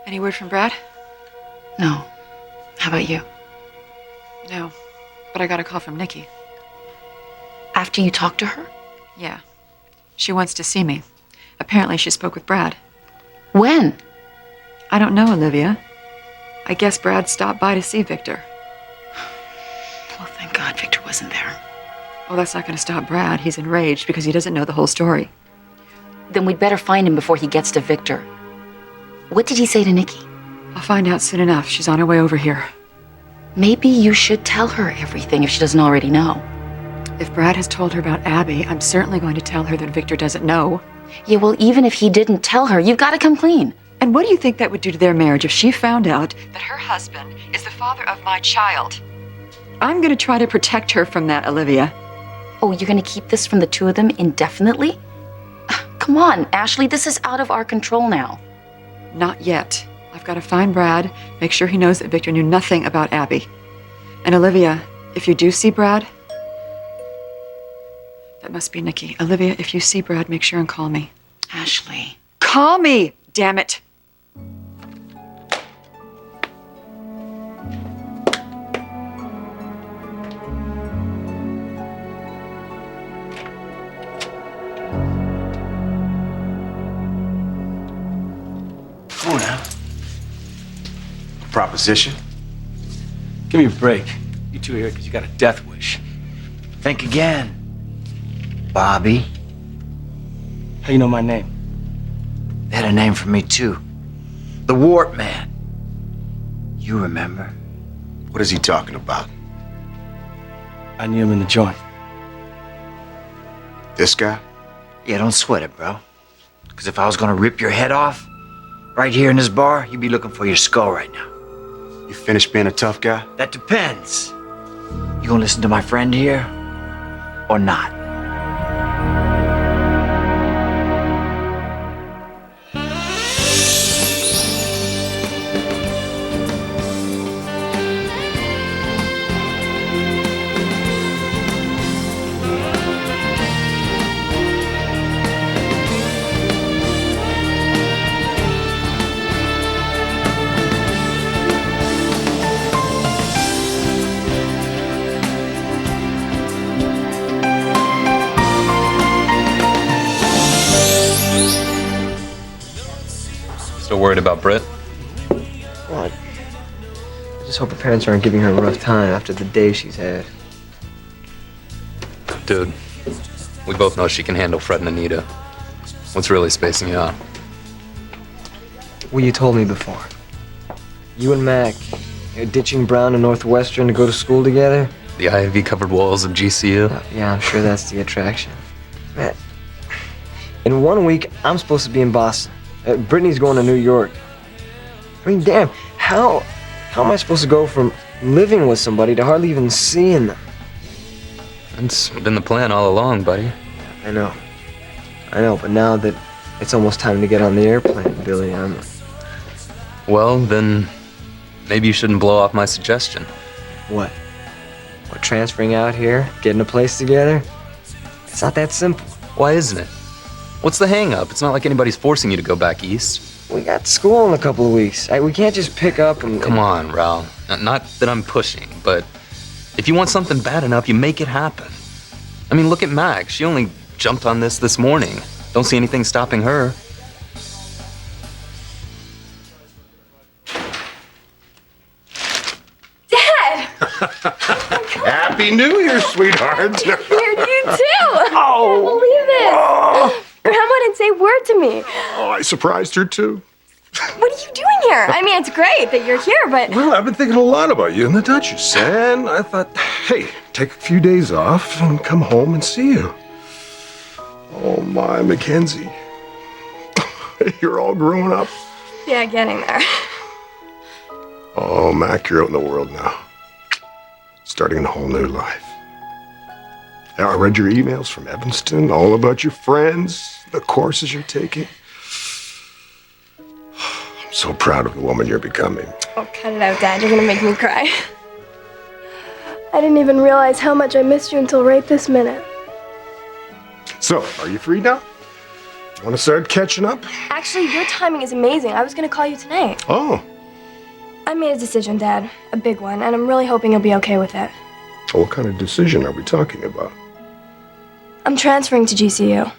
Any word from Brad? No. How about you? No, but I got a call from Nikki. After you talked to her? Yeah. She wants to see me. Apparently she spoke with Brad. When? I don't know, Olivia. I guess Brad stopped by to see Victor. Well, thank God Victor wasn't there. Well, that's not going to stop Brad. He's enraged because he doesn't know the whole story. Then we'd better find him before he gets to Victor. What did he say to Nikki? I'll find out soon enough. She's on her way over here. Maybe you should tell her everything if she doesn't already know. If Brad has told her about Abby, I'm certainly going to tell her that Victor doesn't know. Yeah, well, even if he didn't tell her, you've got to come clean. And what do you think that would do to their marriage if she found out that her husband is the father of my child? I'm going to try to protect her from that, Olivia. Oh, you're going to keep this from the two of them indefinitely? Come on, Ashley, this is out of our control now. Not yet. I've got to find Brad, make sure he knows that Victor knew nothing about Abby. And Olivia, if you do see Brad... That must be Nikki. Olivia, if you see Brad, make sure and call me. Ashley. Call me! Damn it! Come on now. Proposition? Give me a break. You two are here because you got a death wish. Think again. Bobby. How you know my name? They had a name for me too. The Warp Man. You remember? What is he talking about? I knew him in the joint. This guy? Yeah, don't sweat it, bro. Because if I was gonna rip your head off, right here in this bar, you'd be looking for your skull right now. You finished being a tough guy? That depends. You gonna listen to my friend here, or not? Still worried about Britt? Well, I just hope her parents aren't giving her a rough time after the day she's had. Dude, we both know she can handle Fred and Anita. What's really spacing you out? Well, you told me before. You and Mac, you're ditching Brown and Northwestern to go to school together? The ivy-covered walls of GCU? Yeah, I'm sure that's the attraction. Man, in 1 week, I'm supposed to be in Boston. Brittany's going to New York. I mean, damn, how am I supposed to go from living with somebody to hardly even seeing them? It's been the plan all along, buddy. I know, but now that it's almost time to get on the airplane, Billy, Well, then maybe you shouldn't blow off my suggestion. What? We're transferring out here, getting a place together? It's not that simple. Why isn't it? What's the hang-up? It's not like anybody's forcing you to go back east. We got school in a couple of weeks. We can't just pick up and... Come on, Raul. Not that I'm pushing, but if you want something bad enough, you make it happen. I mean, look at Mag. She only jumped on this morning. Don't see anything stopping her. Dad! Happy New Year, sweetheart. You too! I can't believe this! Grandma didn't say a word to me. Oh, I surprised her too. What are you doing here? I mean, it's great that you're here, but... Well, I've been thinking a lot about you and the Duchess, and I thought, hey, take a few days off and come home and see you. Oh, my, Mackenzie. You're all grown up. Yeah, getting there. Oh, Mac, you're out in the world now. Starting a whole new life. Now, I read your emails from Evanston, all about your friends, the courses you're taking. I'm so proud of the woman you're becoming. Oh, cut it out, Dad. You're gonna make me cry. I didn't even realize how much I missed you until right this minute. So, are you free now? Want to start catching up? Actually, your timing is amazing. I was gonna call you tonight. Oh. I made a decision, Dad. A big one, and I'm really hoping you'll be okay with it. What kind of decision are we talking about? I'm transferring to GCU.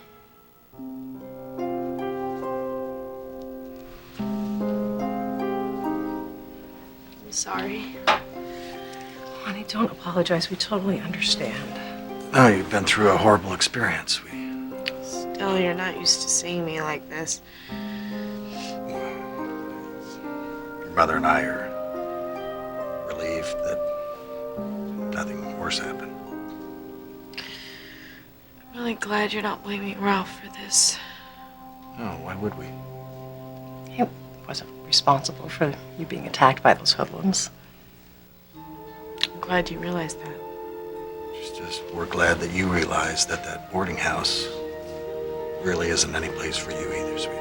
I'm sorry. Honey, don't apologize. We totally understand. Oh, you've been through a horrible experience, sweetie. Still, you're not used to seeing me like this. Your mother and I are relieved that nothing worse happened. I'm really glad you're not blaming Ralph for this. No, why would we? He wasn't responsible for you being attacked by those hoodlums. I'm glad you realized that. Just we're glad that you realize that that boarding house really isn't any place for you either, sweetie.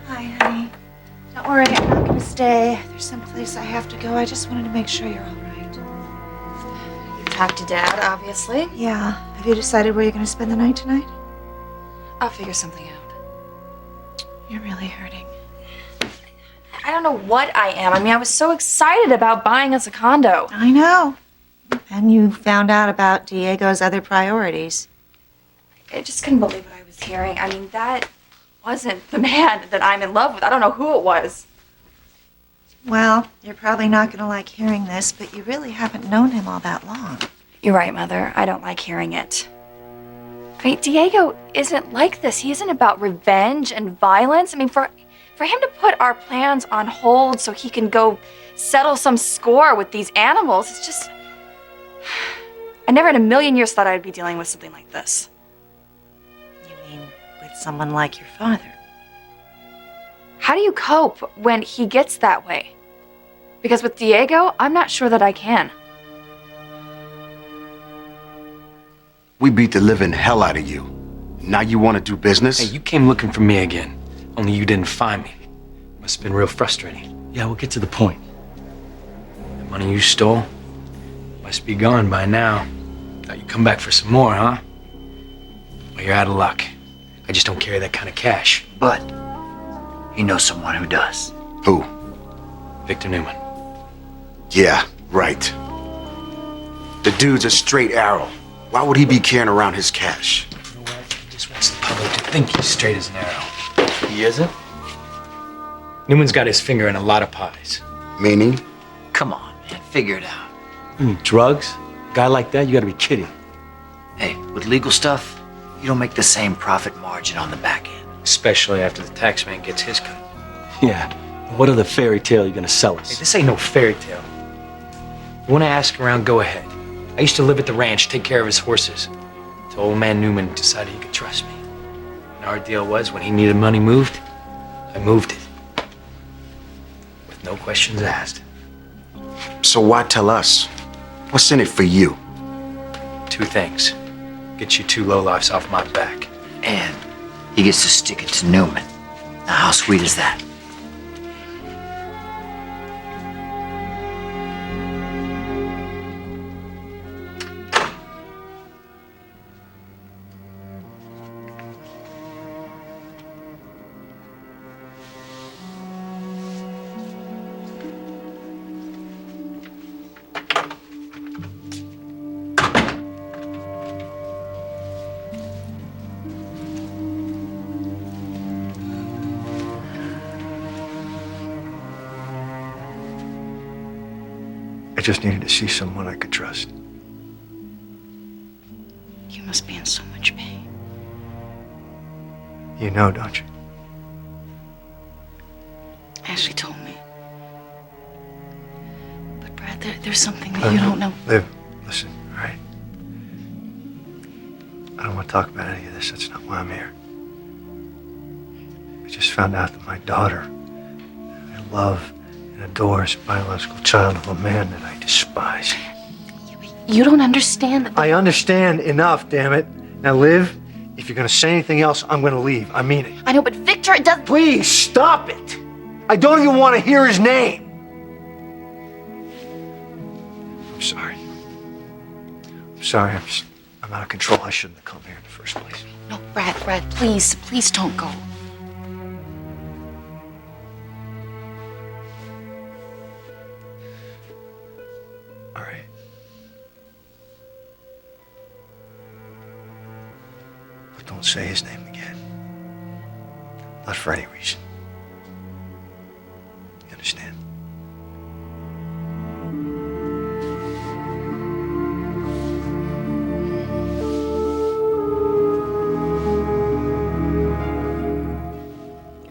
Hi, honey. Don't worry, I'm not gonna stay. There's some place I have to go. I just wanted to make sure you're all right. You talked to Dad, obviously. Yeah. Have you decided where you're gonna spend the night tonight? I'll figure something out. You're really hurting. I don't know what I am. I mean, I was so excited about buying us a condo. I know. And you found out about Diego's other priorities. I just couldn't believe what I was hearing. I mean, that wasn't the man that I'm in love with. I don't know who it was. Well, you're probably not gonna like hearing this, but you really haven't known him all that long. You're right, Mother. I don't like hearing it. I mean, Diego isn't like this. He isn't about revenge and violence. I mean, for him to put our plans on hold so he can go settle some score with these animals, it's just... I never in a million years thought I'd be dealing with something like this. You mean with someone like your father? How do you cope when he gets that way? Because with Diego, I'm not sure that I can. We beat the living hell out of you. Now you want to do business? Hey, you came looking for me again. Only you didn't find me. Must have been real frustrating. Yeah, we'll get to the point. The money you stole must be gone by now. Thought you'd come back for some more, huh? Well, you're out of luck. I just don't carry that kind of cash. But you know someone who does. Who? Victor Newman. Yeah, right. The dude's a straight arrow. Why would he be carrying around his cash? You know what? He just wants the public to think he's straight as an arrow. He isn't? Newman's got his finger in a lot of pies. Meaning? Come on, man, figure it out. Drugs? A guy like that? You gotta be kidding. Hey, with legal stuff, you don't make the same profit margin on the back end. Especially after the tax man gets his cut. Yeah. What other fairy tale are you gonna sell us? Hey, this ain't no fairy tale. You wanna ask around, go ahead. I used to live at the ranch, take care of his horses. Till old man Newman decided he could trust me. And our deal was when he needed money moved, I moved it. With no questions asked. So why tell us? What's in it for you? Two things. Get you two lowlifes off my back. And he gets to stick it to Newman. Now, how sweet is that? I just needed to see someone I could trust. You must be in so much pain. You know, don't you? Ashley told me. But Brad, there's something that you don't know. Liv, listen, all right? I don't want to talk about any of this. That's not why I'm here. I just found out that my daughter, I love and adore, is a biological child of a man that I despise. You don't understand that. I understand enough, damn it. Now, Liv, if you're going to say anything else, I'm going to leave. I mean it. I know, but Victor, it doesn't. Please stop it. I don't even want to hear his name. I'm sorry. sorry. I'm out of control. I shouldn't have come here in the first place. No, Brad, please don't go. All right. But don't say his name again. Not for any reason. You understand?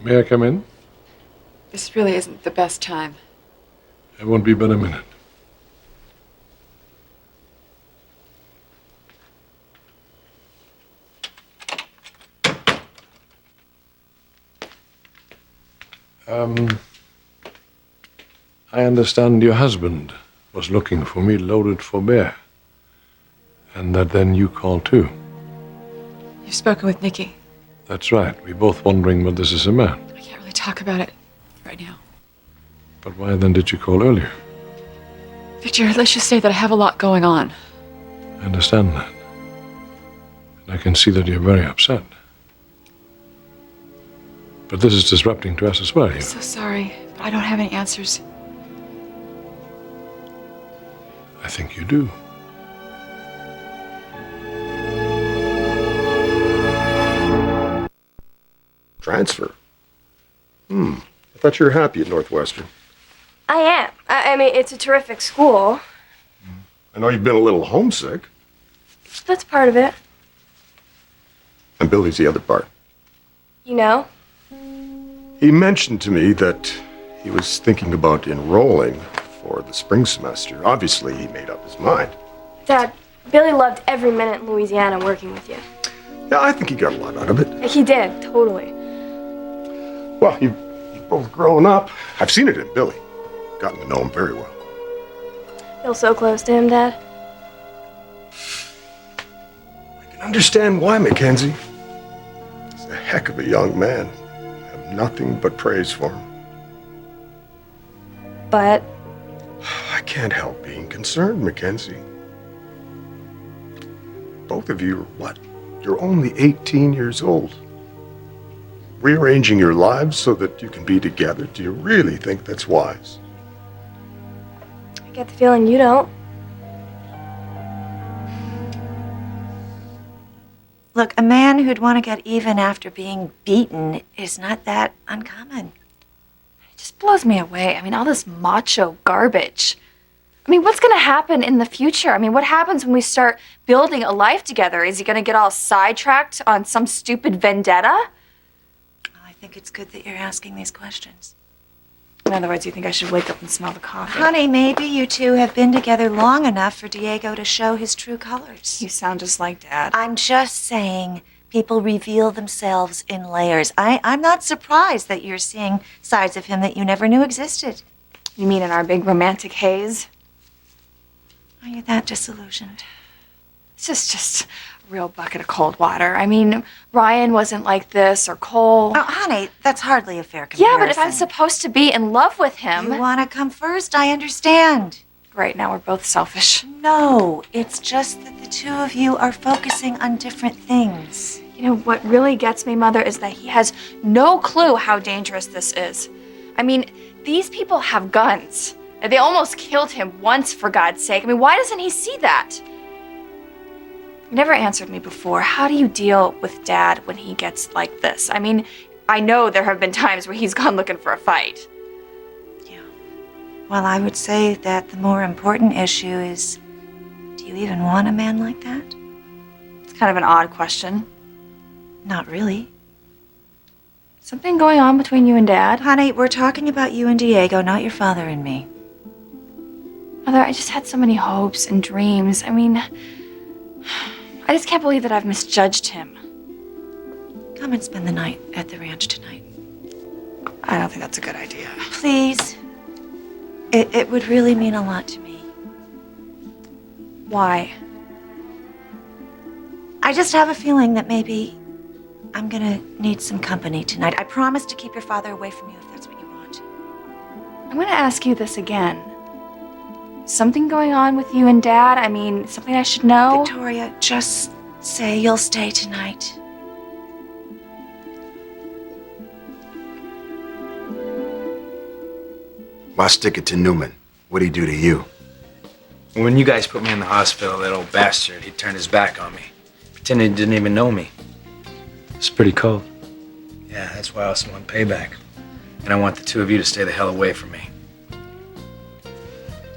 May I come in? This really isn't the best time. It won't be but a minute. I understand your husband was looking for me loaded for bear. And that then you called too. You've spoken with Nikki. That's right. We're both wondering what this is about. I can't really talk about it right now. But why then did you call earlier? Victor, let's just say that I have a lot going on. I understand that. And I can see that you're very upset. But this is disrupting to us as well. I'm so sorry, but I don't have any answers. I think you do. Transfer? I thought you were happy at Northwestern. I am. I mean, it's a terrific school. I know you've been a little homesick. That's part of it. And Billy's the other part. You know? He mentioned to me that he was thinking about enrolling for the spring semester. Obviously, he made up his mind. Dad, Billy loved every minute in Louisiana working with you. Yeah, I think he got a lot out of it. He did, totally. Well, you've both grown up. I've seen it in Billy. Gotten to know him very well. Feel so close to him, Dad. I can understand why, Mackenzie. He's a heck of a young man. I have nothing but praise for him. But I can't help being concerned, Mackenzie. Both of you are what? You're only 18 years old. Rearranging your lives so that you can be together, do you really think that's wise? I get the feeling you don't. Look, a man who'd want to get even after being beaten is not that uncommon. It just blows me away. I mean, all this macho garbage. I mean, what's going to happen in the future? I mean, what happens when we start building a life together? Is he going to get all sidetracked on some stupid vendetta? Well, I think it's good that you're asking these questions. In other words, you think I should wake up and smell the coffee? Honey, maybe you two have been together long enough for Diego to show his true colors. You sound just like Dad. I'm just saying people reveal themselves in layers. I'm not surprised that you're seeing sides of him that you never knew existed. You mean in our big romantic haze? Are you that disillusioned? It's just a real bucket of cold water. I mean, Ryan wasn't like this, or Cole. Oh, honey, that's hardly a fair comparison. Yeah, but if I'm supposed to be in love with him... You want to come first, I understand. Great, now we're both selfish. No, it's just that the two of you are focusing on different things. You know, what really gets me, Mother, is that he has no clue how dangerous this is. I mean, these people have guns. They almost killed him once, for God's sake. I mean, why doesn't he see that? You never answered me before. How do you deal with Dad when he gets like this? I mean, I know there have been times where he's gone looking for a fight. Yeah. Well, I would say that the more important issue is, do you even want a man like that? It's kind of an odd question. Not really. Something going on between you and Dad? Honey, we're talking about you and Diego, not your father and me. Mother, I just had so many hopes and dreams. I mean, I just can't believe that I've misjudged him. Come and spend the night at the ranch tonight. I don't think that's a good idea. Please. It would really mean a lot to me. Why? I just have a feeling that maybe I'm gonna need some company tonight. I promise to keep your father away from you if that's what you want. I'm going to ask you this again. something going on with you and Dad? I mean, something I should know? Victoria, just say you'll stay tonight. Why stick it to Newman? What'd he do to you? When you guys put me in the hospital, that old bastard, he turned his back on me. Pretended he didn't even know me. It's pretty cold. Yeah, that's why I also want payback. And I want the two of you to stay the hell away from me.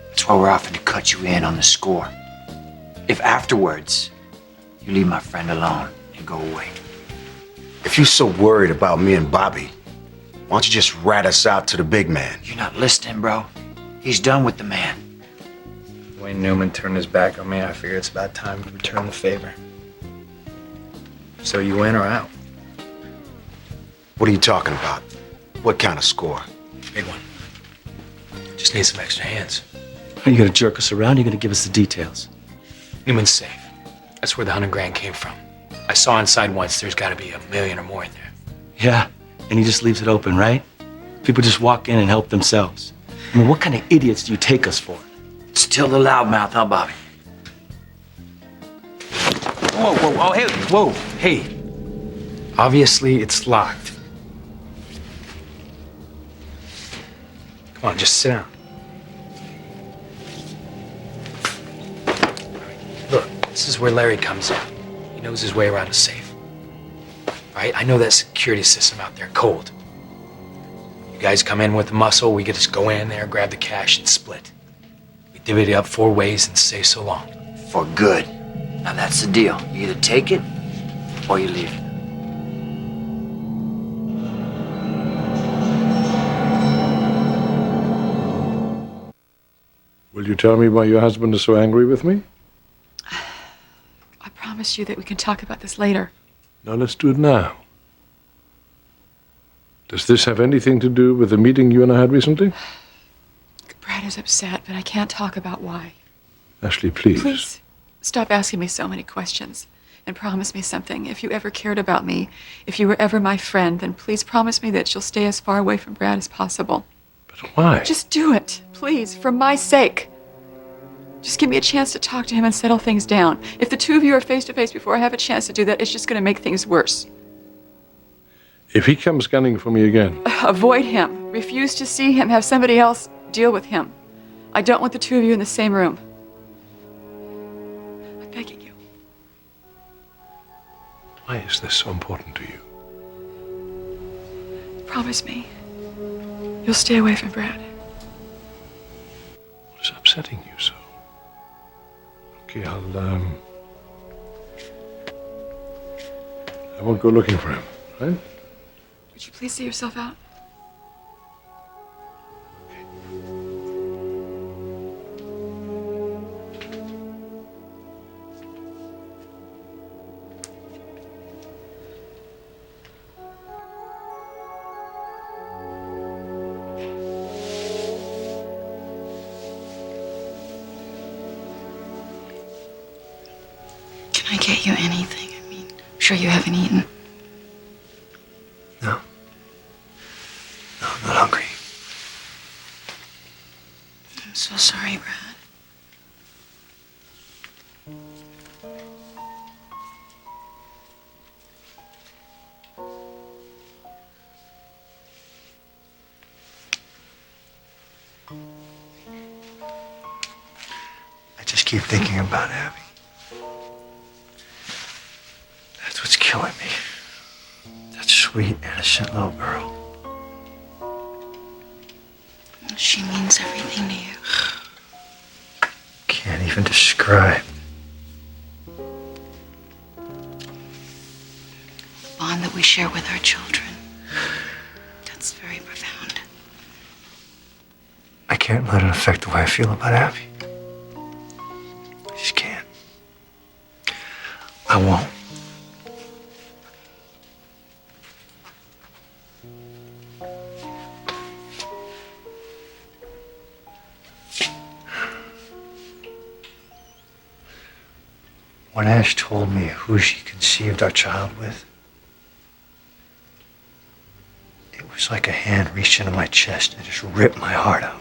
That's why we're offering to cut you in on the score. If afterwards, you leave my friend alone and go away. If you're so worried about me and Bobby, why don't you just rat us out to the big man? You're not listening, bro. He's done with the man. Wayne Newman turned his back on me. I figure it's about time to return the favor. So you in or out? What are you talking about? What kind of score? Big one. Just need some extra hands. Are you gonna jerk us around? You're gonna give us the details. Newman's safe. That's where the $100,000 came from. I saw inside once. There's got to be $1 million or more in there. Yeah, and he just leaves it open, right? People just walk in and help themselves. I mean, what kind of idiots do you take us for? Still the loudmouth, huh, Bobby? Whoa, whoa, whoa, hey, whoa, hey. Obviously, it's locked. Come on, just sit down. Look, this is where Larry comes in. He knows his way around a safe. Right? I know that security system out there cold. You guys come in with the muscle, we get to go in there, grab the cash, and split. We divvy it up 4 ways and say so long. For good. Now that's the deal. You either take it or you leave it. Will you tell me why your husband is so angry with me? I promise you that we can talk about this later. Now let's do it now. Does this have anything to do with the meeting you and I had recently? Brad is upset, but I can't talk about why. Ashley, please. Please, stop asking me so many questions and promise me something. If you ever cared about me, if you were ever my friend, then please promise me that you'll stay as far away from Brad as possible. But why? Just do it, please, for my sake. Just give me a chance to talk to him and settle things down. If the two of you are face to face before I have a chance to do that, it's just going to make things worse. If he comes gunning for me again, Avoid him. Refuse to see him. Have somebody else deal with him. I don't want the two of you in the same room. I'm begging you. why is this so important to you? Promise me. You'll stay away from Brad. What is upsetting you so? Okay, I won't go looking for him, right? Would you please see yourself out? Can I get you anything? I mean, I'm sure you haven't eaten. No. No, I'm not hungry. I'm so sorry, Brad. I just keep thinking about Abby. That's what's killing me. That sweet, innocent little girl. She means everything to you. Can't even describe. The bond that we share with our children. That's very profound. I can't let it affect the way I feel about Abby. I just can't. I won't. When Ash told me who she conceived our child with, it was like a hand reached into my chest and just ripped my heart out.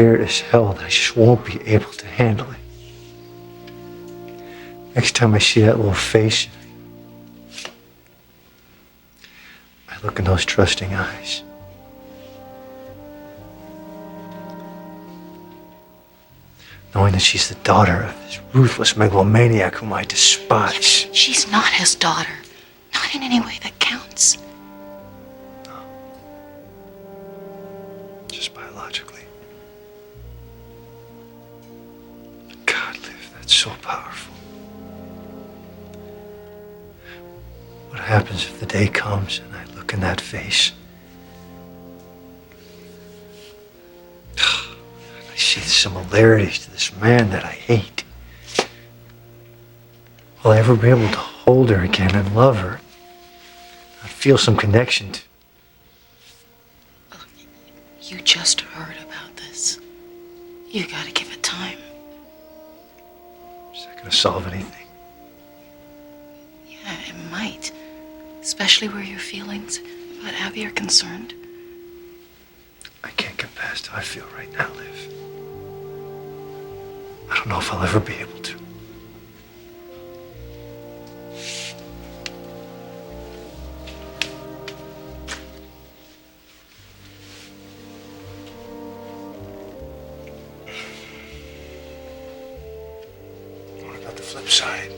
scared as hell that I just won't be able to handle it. Next time I see that little face, I look in those trusting eyes. Knowing that she's the daughter of this ruthless megalomaniac whom I despise. She's not his daughter. Not in any way that counts. Just biologically. God, Liv, that's so powerful. What happens if the day comes and I look in that face? I see the similarities to this man that I hate. Will I ever be able to hold her again and love her? I feel some connection to. You just heard about this. You gotta give it time. Is that gonna solve anything? Yeah, it might. Especially where your feelings about Abby are concerned. I can't get past how I feel right now, Liv. I don't know if I'll ever be able to. What about the flip side?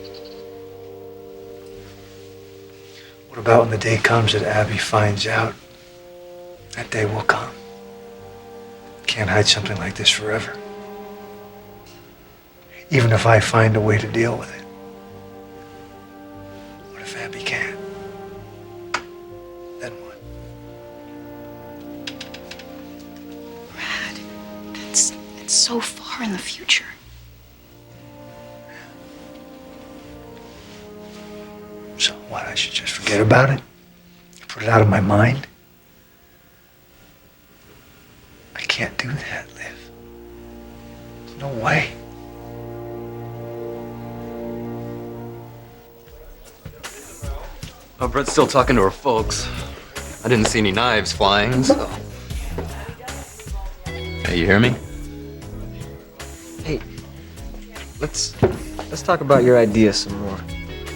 What about when the day comes that Abby finds out? That day will come. Can't hide something like this forever. Even if I find a way to deal with it. What if Abby can't? Then what? Brad, it's so far in the future. So what, I should just forget about it? Put it out of my mind? I can't do that, Liv. There's no way. Oh, Brett's still talking to her folks. I didn't see any knives flying, so. Hey, you hear me? Hey, let's talk about your idea some more.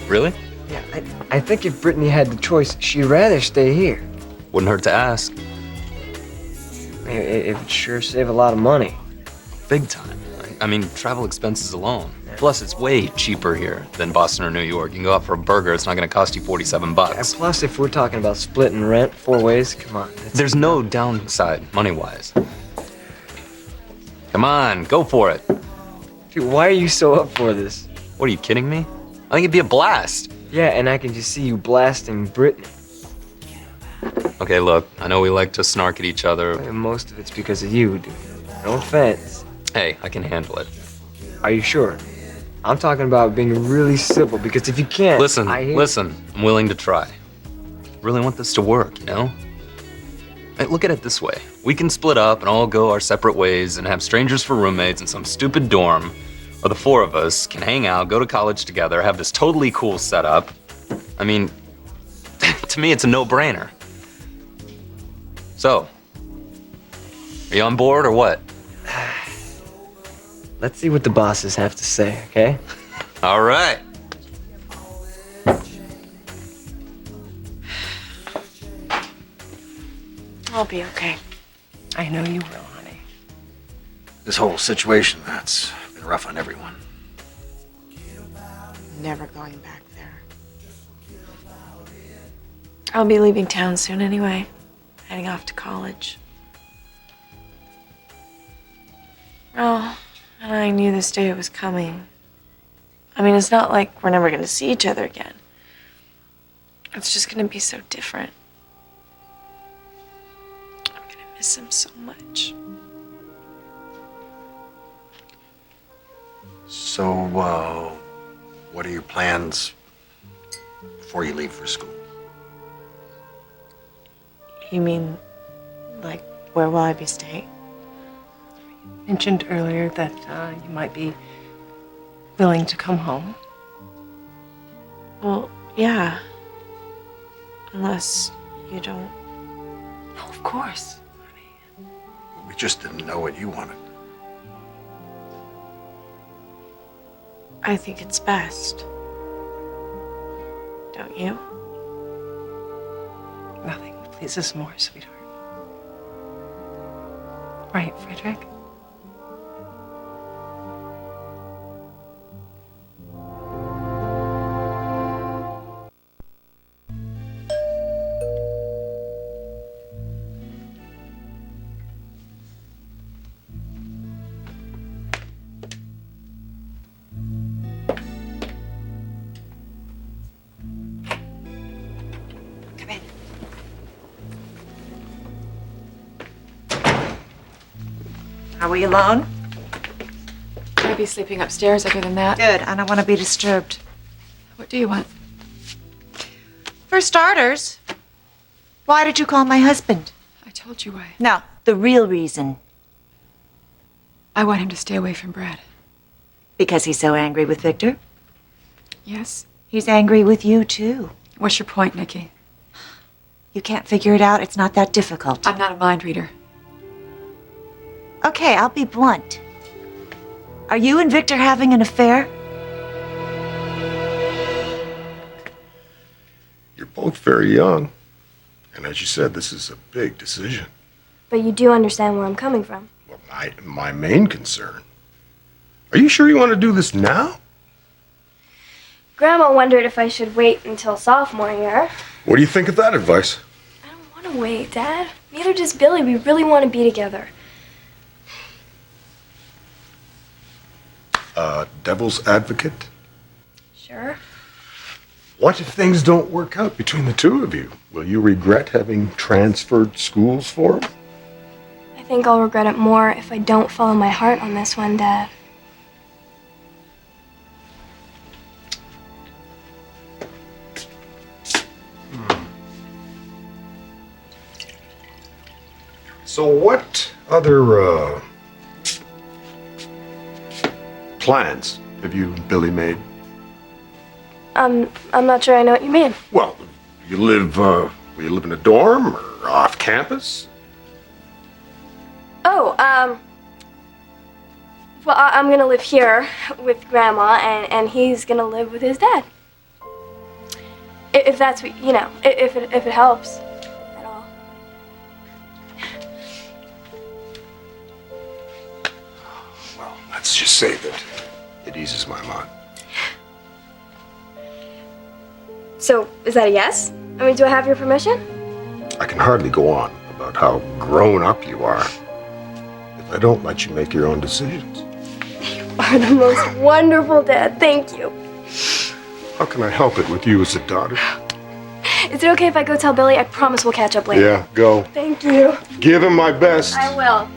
Really? Yeah, I think if Brittany had the choice, she'd rather stay here. Wouldn't hurt to ask. It would sure save a lot of money. Big time. I mean, travel expenses alone. Plus, it's way cheaper here than Boston or New York. You can go out for a burger, it's not gonna cost you $47. And plus, if we're talking about splitting rent 4 ways, come on. There's no downside, money-wise. Come on, go for it. Dude, why are you so up for this? What, are you kidding me? I think it'd be a blast. Yeah, and I can just see you blasting Brittany. Okay, look, I know we like to snark at each other. And most of it's because of you, dude. No offense. Hey, I can handle it. Are you sure? I'm talking about being really civil, because if you can't... Listen, I'm willing to try. Really want this to work, you know? Hey, look at it this way. We can split up and all go our separate ways and have strangers for roommates in some stupid dorm, or the 4 of us can hang out, go to college together, have this totally cool setup. I mean, to me, it's a no-brainer. So, are you on board or what? Let's see what the bosses have to say, okay? All right. I'll be okay. I know you will, honey. This whole situation, that's been rough on everyone. Never going back there. I'll be leaving town soon anyway. Heading off to college. Oh, and I knew this day was coming. I mean, it's not like we're never going to see each other again. It's just going to be so different. I'm going to miss him so much. So, what are your plans before you leave for school? You mean, like, where will I be staying? You mentioned earlier that you might be willing to come home. Well, yeah. Unless you don't. No, of course. We just didn't know what you wanted. I think it's best. Don't you? Nothing pleases more, sweetheart. Right, Frederick? Are we alone? I'd be sleeping upstairs other than that. Good. I don't want to be disturbed. What do you want? For starters, why did you call my husband? I told you why. No, the real reason. I want him to stay away from Brad. Because he's so angry with Victor? Yes? He's angry with you, too. What's your point, Nikki? You can't figure it out? It's not that difficult. I'm not a mind reader. Okay, I'll be blunt. Are you and Victor having an affair? You're both very young. And as you said, this is a big decision. But you do understand where I'm coming from. My main concern. Are you sure you want to do this now? Grandma wondered if I should wait until sophomore year. What do you think of that advice? I don't want to wait, Dad. Neither does Billy. We really want to be together. Devil's advocate? Sure. What if things don't work out between the two of you? Will you regret having transferred schools for him? I think I'll regret it more if I don't follow my heart on this one, Dad. So what other, plans have you and Billy made? I'm not sure I know what you mean. Well, you live, will you live in a dorm or off campus? Oh, well, I'm gonna live here with Grandma, and he's gonna live with his dad. If that's what, you know, if it helps at all. Well, let's just say that it eases my mind. So, is that a yes? I mean, do I have your permission? I can hardly go on about how grown up you are if I don't let you make your own decisions. You are the most wonderful dad. Thank you. How can I help it with you as a daughter? Is it okay if I go tell Billy? I promise we'll catch up later. Yeah, go. Thank you. Give him my best. I will.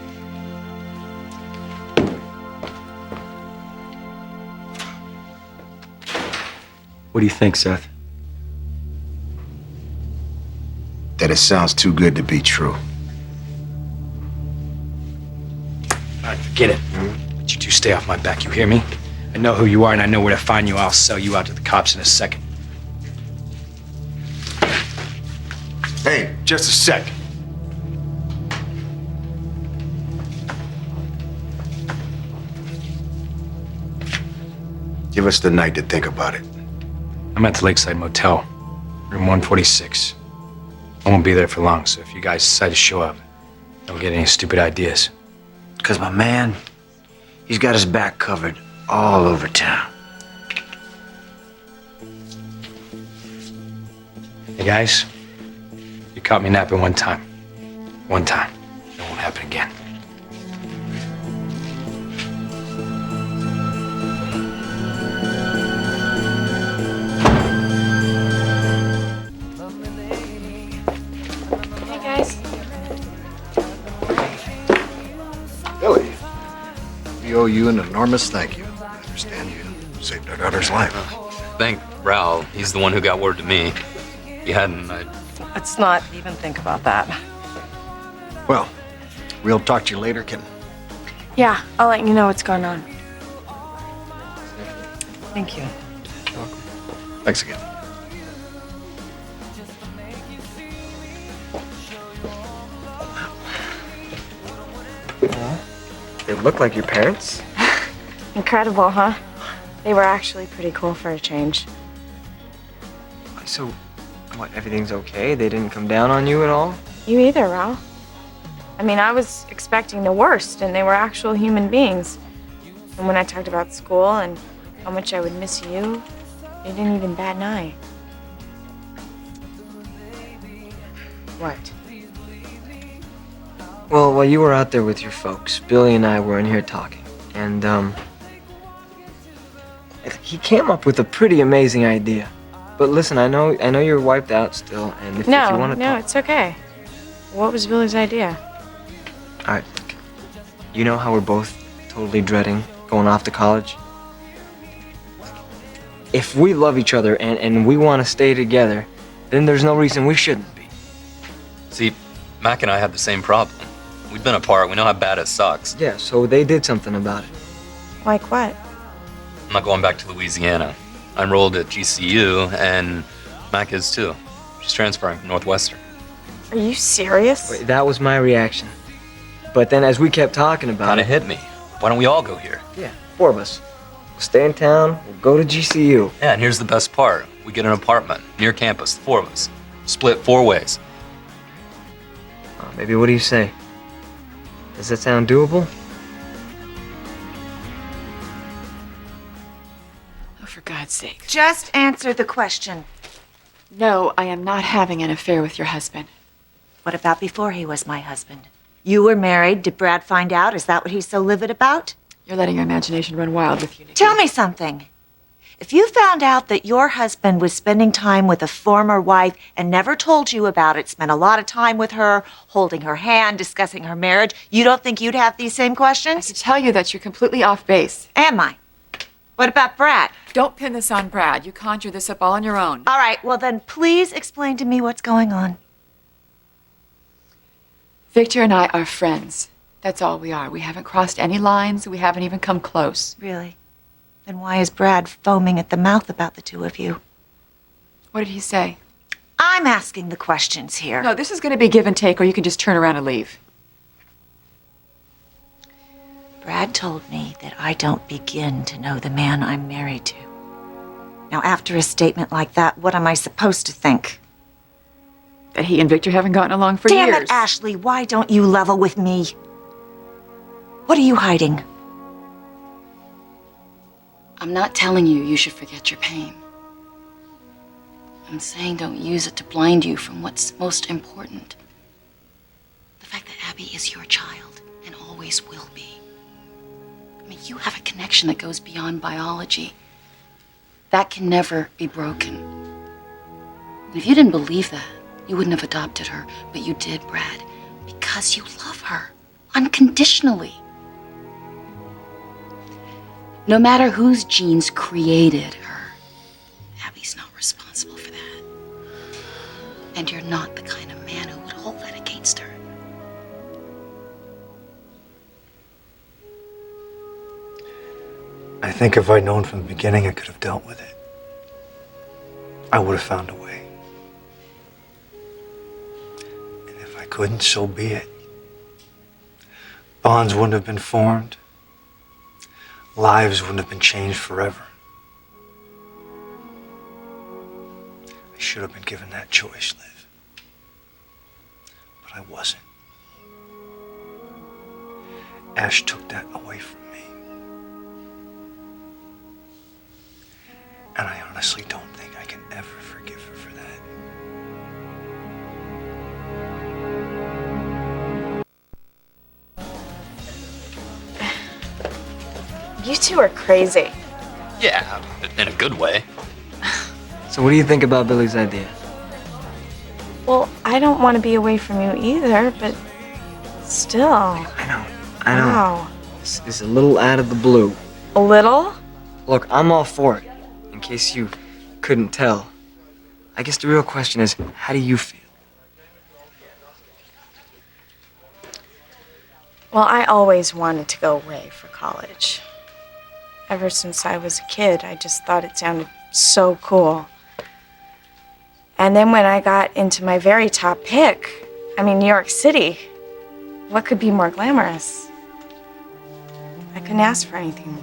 What do you think, Seth? That it sounds too good to be true. All right, forget it. But you two stay off my back, you hear me? I know who you are and I know where to find you. I'll sell you out to the cops in a second. Hey, just a sec. Give us the night to think about it. I'm at the Lakeside Motel, room 146. I won't be there for long, so if you guys decide to show up, don't get any stupid ideas. Because my man, he's got his back covered all over town. Hey guys, you caught me napping one time. One time. It won't happen again. Hey, guys. Billy, we owe you an enormous thank you. I understand you saved our daughter's life. Thank Raul. He's the one who got word to me. If he hadn't, I'd... Let's not even think about that. Well, we'll talk to you later, kid. Yeah, I'll let you know what's going on. Thank you. Thanks again. They look like your parents. Incredible, huh? They were actually pretty cool for a change. So, what, everything's okay? They didn't come down on you at all? You either, Ralph. I mean, I was expecting the worst, and they were actual human beings. And when I talked about school and how much I would miss you, they didn't even bat an eye. What? Well, while you were out there with your folks, Billy and I were in here talking, and, he came up with a pretty amazing idea. But listen, I know you're wiped out still, and if you want to No, it's okay. What was Billy's idea? All right, look. You know how we're both totally dreading going off to college? If we love each other and we want to stay together, then there's no reason we shouldn't be. See, Mac and I had the same problem. We've been apart. We know how bad it sucks. Yeah, so they did something about it. Like what? I'm not going back to Louisiana. I enrolled at GCU, and Mac is too. She's transferring from Northwestern. Are you serious? Wait, that was my reaction. But then as we kept talking about Kinda it... hit me. Why don't we all go here? Yeah, 4 of us. We'll stay in town, we'll go to GCU. Yeah, and here's the best part. We get an apartment near campus, the 4 of us. Split 4 ways. Maybe what do you say? Does that sound doable? Oh, for God's sake. Just answer the question. No, I am not having an affair with your husband. What about before he was my husband? You were married. Did Brad find out? Is that what he's so livid about? You're letting your imagination run wild with you, Nikki. Tell me something. If you found out that your husband was spending time with a former wife and never told you about it, spent a lot of time with her, holding her hand, discussing her marriage, you don't think you'd have these same questions? I tell you that you're completely off base. Am I? What about Brad? Don't pin this on Brad. You conjured this up all on your own. All right, well then please explain to me what's going on. Victor and I are friends. That's all we are. We haven't crossed any lines. We haven't even come close. Really? Then why is Brad foaming at the mouth about the two of you? What did he say? I'm asking the questions here. No, this is going to be give and take, or you can just turn around and leave. Brad told me that I don't begin to know the man I'm married to. Now, after a statement like that, what am I supposed to think? That he and Victor haven't gotten along for years. Damn it, Ashley, why don't you level with me? What are you hiding? I'm not telling you you should forget your pain. I'm saying don't use it to blind you from what's most important. The fact that Abby is your child and always will be. I mean, you have a connection that goes beyond biology. That can never be broken. And if you didn't believe that, you wouldn't have adopted her, but you did, Brad, because you love her unconditionally. No matter whose genes created her, Abby's not responsible for that. And you're not the kind of man who would hold that against her. I think if I'd known from the beginning, I could have dealt with it. I would have found a way. And if I couldn't, so be it. Bonds wouldn't have been formed. Lives wouldn't have been changed forever. I should have been given that choice, Liv. But I wasn't. Ash took that away from me. And I honestly don't think I can ever forgive her for that. You two are crazy. Yeah, in a good way. So what do you think about Billy's idea? Well, I don't want to be away from you either, but still. I know. Wow. It's a little out of the blue. A little? Look, I'm all for it. In case you couldn't tell. I guess the real question is, how do you feel? Well, I always wanted to go away for college. Ever since I was a kid, I just thought it sounded so cool. And then when I got into my very top pick, New York City, what could be more glamorous? I couldn't ask for anything more.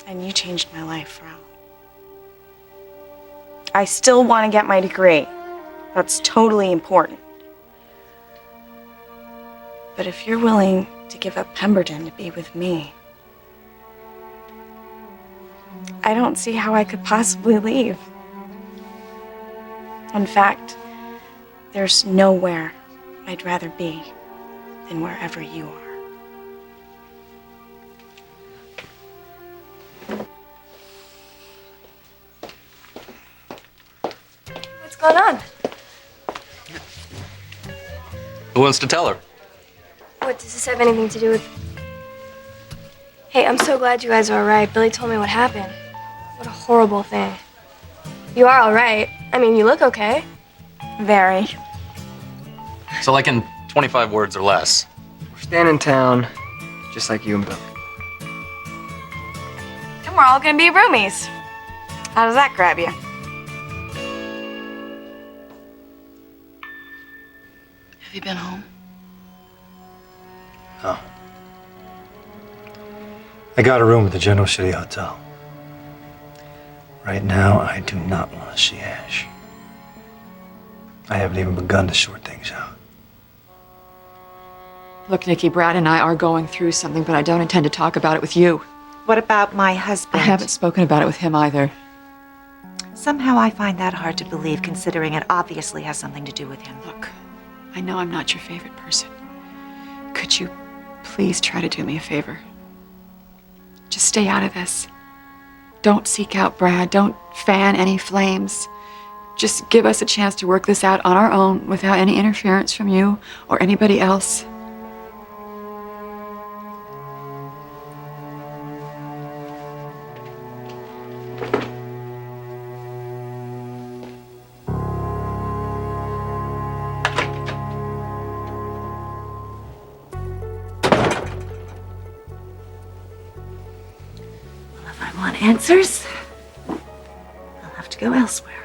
And you changed my life, Ro. I still want to get my degree. That's totally important. But if you're willing to give up Pemberton to be with me, I don't see how I could possibly leave. In fact, there's nowhere I'd rather be than wherever you are. What's going on? Who wants to tell her? What, does this have anything to do with... Hey, I'm so glad you guys are all right. Billy told me what happened. What a horrible thing. You are all right. I mean, you look okay. Very. So, like in 25 words or less. We're staying in town, just like you and Billy. And we're all gonna be roomies. How does that grab you? Have you been home? No. I got a room at the General City Hotel. Right now, I do not want to see Ash. I haven't even begun to sort things out. Look, Nikki, Brad and I are going through something, but I don't intend to talk about it with you. What about my husband? I haven't spoken about it with him either. Somehow I find that hard to believe, considering it obviously has something to do with him. Look, I know I'm not your favorite person. Could you please try to do me a favor? Just stay out of this. Don't seek out Brad. Don't fan any flames. Just give us a chance to work this out on our own without any interference from you or anybody else. If I want answers, I'll have to go elsewhere.